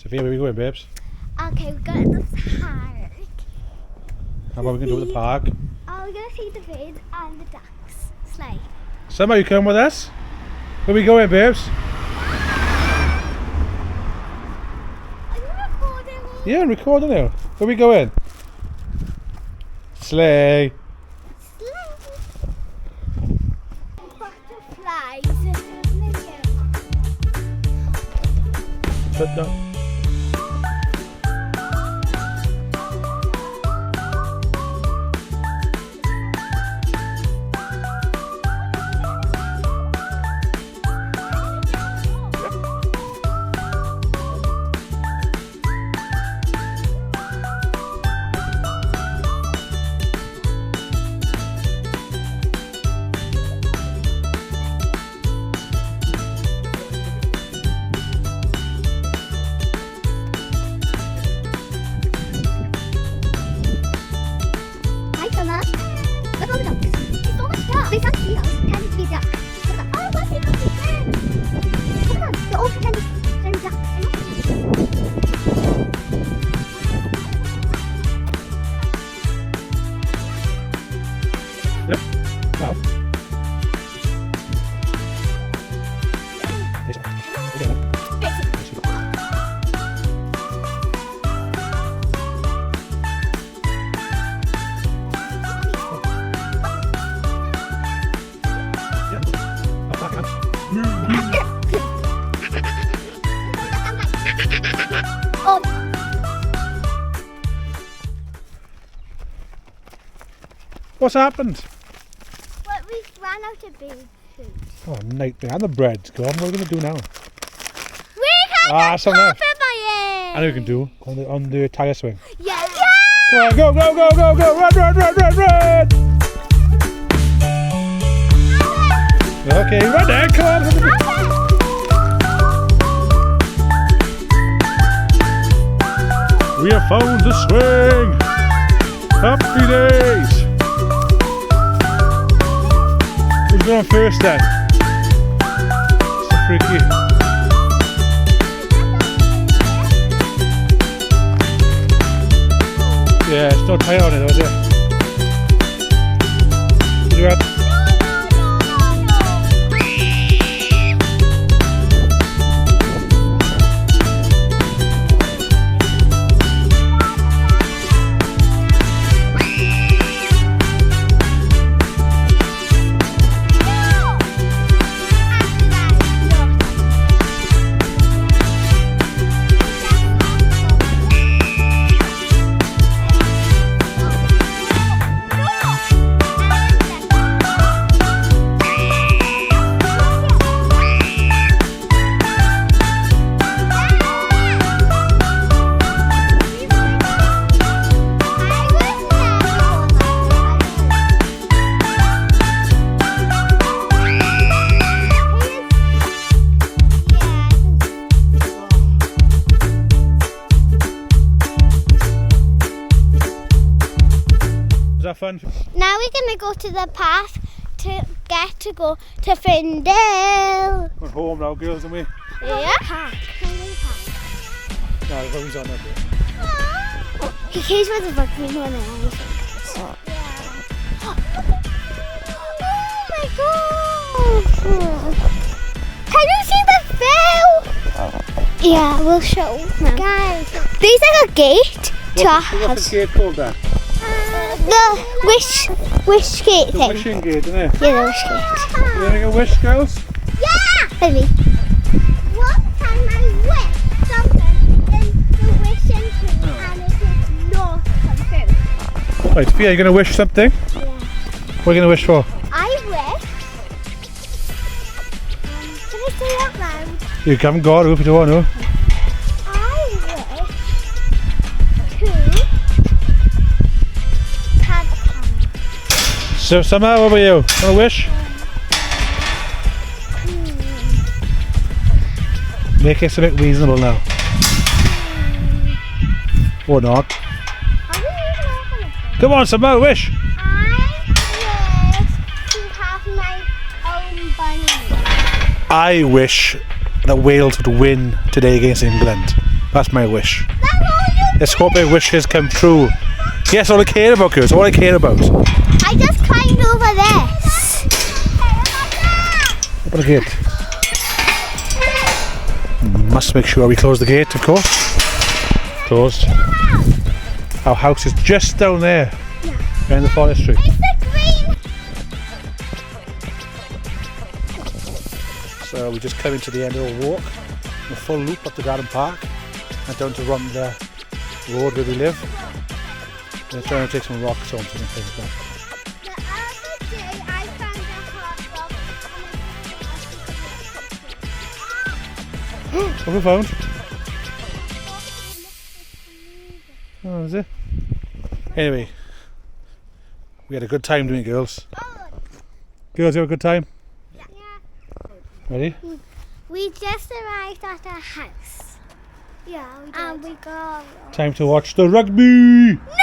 Sophia, where are we going, babes? Okay, we're going to the park. How about we can do at the park? Oh, we're going to see the birds and the ducks. Sleigh. Summer, you come with us? Where are we going, babes? Are you recording? Yeah, I'm recording now. Where are we going? Sleigh. Butterflies. But no. They can't see us. Can be ducks. Oh, what's it called? Come on, they're all pretending they're ducks. Yep. Wow. What's happened? Well, we've run out of bird food. Oh, nightmare. And the bread's gone. What are we going to do now? We can't something else. my I know we can do on the tyre swing. Yeah. Come on, go, go, go, go, go. Run, run, run, run, run. Okay, run there. Come on. We have found the swing. Happy days. Who's going first then? It's so freaky. Yeah, it's no tyre on it though, is it? Is it? Is that fun? Now we're going to go to the park to get to go to Ferndale. We're home now, girls, aren't we? Yeah. No, the buggy's on that bit. He cares where the buggy's on it. Oh my god! Can you see the bell? Yeah, we'll show now. Guys, there's like a gate to our house. What's the gate called then? The wish gate The thing. wishing gate, isn't it? Yeah, the wish gate. You want to go wish, girls? Yeah! Maybe. One time I wished something in the wishing tree and it did not come true. Right, Sophia, you going to wish something? Yeah. What are you going to wish for? I wish. Can I say it out loud? You haven't got to if you don't want to. I wish to have come. So, Summer, what about you? Want to wish? Make it a bit reasonable now. Or not. Come on, Summer, wish. I wish to have my own bunny. I wish that Wales would win today against England. That's my wish. That's all you Let's hope their wishes come true. Yes, all I care about, girls. All I care about. I just climbed over this. Open the gate. Must make sure we close the gate, of course. Closed. Our house is just down there. Behind the forestry. It's the green. So we just come into the end of the walk. A full loop up to Darran Park and down to run the road where we live. We're trying to take some rocks home so we can take it back. The other day I found a hot rock What have we found? Oh, is it? Anyway, we had a good time doing it, girls. Girls, you have a good time? Yeah. Ready? We just arrived at our house. Yeah, we did. And we got... Time to watch the rugby! No!